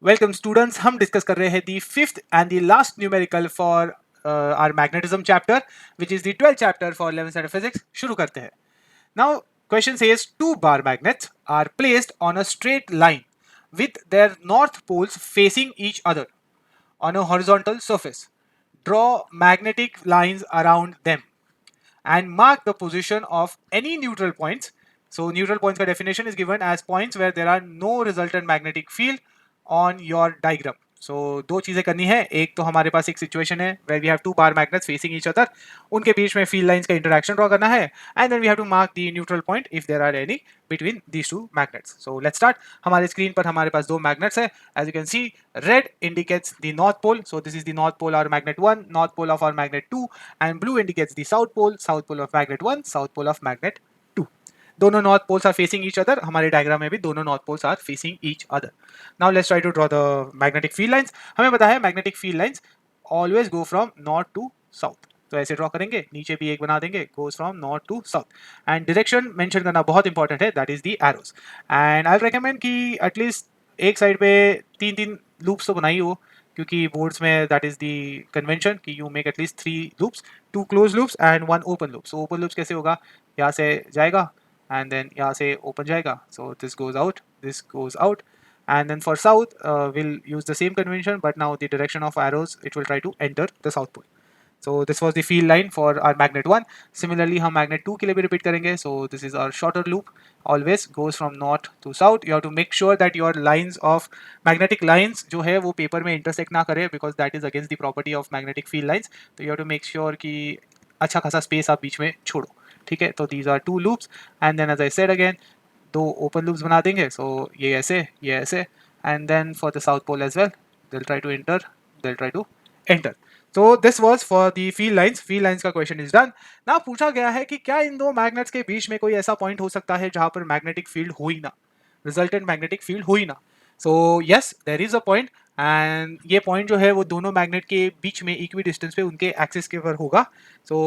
Welcome students, हम discuss कर रहे हैं the fifth and the last numerical for our magnetism chapter which is the 12th chapter for 11th standard physics. शुरू करते हैं। Now question says two bar magnets are placed on a straight line with their north poles facing each other on a horizontal surface. Draw magnetic lines around them and mark the position of any neutral points. So neutral points का definition is given as points where there are no resultant magnetic field on your diagram. So दो चीजें करनी है। एक तो हमारे पास एक situation है where we have two bar magnets facing each other, उनके बीच में field lines का interaction draw करना है, and then we have to mark the neutral point if there are any between these two magnets. So let's start. हमारे screen पर हमारे पास दो magnets है. As you can see, red indicates the north pole. So this is the north pole of magnet 1, north pole of our magnet 2, and blue indicates the south pole of magnet 1, south pole of magnet 2. दोनों north poles are facing each other. हमारे diagram में भी दोनों north poles are facing each other. Now let's try to draw the magnetic field lines. हमें पता है magnetic field lines always go from north to south, तो ऐसे draw करेंगे, नीचे भी एक बना देंगे, goes from north to south. And direction mention करना बहुत इंपॉर्टेंट है, that is the arrows. And I recommend कि एटलीस्ट एक साइड पे तीन तीन लूप्स तो बनाई हो, क्योंकि बोर्ड्स में दैट इज द कन्वेंशन कि you make at least 3 loops, 2 close loops and 1 open loop. So open loops कैसे होगा, यहाँ से जाएगा and then यहाँ से open जाएगा, so this goes out and then for south we'll use the same convention, but now the direction of arrows it will try to enter the south pole. So this was the field line for our magnet 1. Similarly हम magnet 2 के लिए भी repeat करेंगे. So this is our shorter loop, always goes from north to south. You have to make sure that your lines of magnetic lines जो है वो paper में intersect ना करे, because that is against the property of magnetic field lines. तो you have to make sure कि अच्छा खासा space आप बीच में छोड़ो, ठीक है। तो these are 2 loops and then as I said again, दो open loops बना देंगे। So ये ऐसे and then for the south pole as well, they'll try to enter. So this was for the field lines. Field lines का question is done. Now पूछा गया है कि क्या इन दो मैग्नेट्स के बीच में कोई ऐसा पॉइंट हो सकता है जहां पर मैग्नेटिक फील्ड हो ही ना, रिजल्टेंट मैग्नेटिक फील्ड हो ही ना। So yes, there is a point, and ये पॉइंट जो है वो दोनों मैग्नेट के बीच में इक्वी डिस्टेंस पे उनके एक्सिस के ऊपर होगा। सो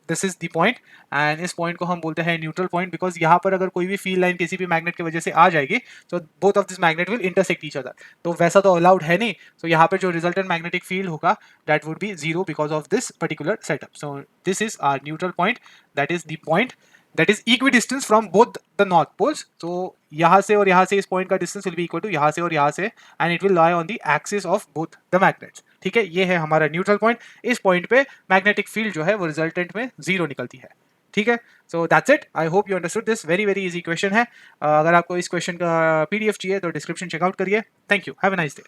this is the point, and इस पॉइंट को हम बोलते हैं न्यूट्रल पॉइंट, बिकॉज यहाँ पर अगर कोई भी फील्ड लाइन किसी भी मैग्नेट की वजह से आ जाएगी तो both of this magnet will intersect each other. तो वैसा तो अलाउड है नहीं। सो यहाँ पर जो रिजल्टेंट मैग्नेटिक फील्ड होगा that would be zero because of this particular setup. So this is our neutral point, that is the point that is equidistant from both the north poles. So यहाँ से और यहाँ से इस point का distance will be equal to यहाँ से और यहाँ से, and it will lie on the axis of both the magnets. ठीक है, ये है हमारा न्यूट्रल पॉइंट। इस पॉइंट पे मैग्नेटिक फील्ड जो है वो रिजल्टेंट में जीरो निकलती है। ठीक है, so that's it. I hope you understood this. Very very easy question है। अगर आपको इस क्वेश्चन का PDF चाहिए तो डिस्क्रिप्शन चेकआउट करिए। Thank you, have a nice day.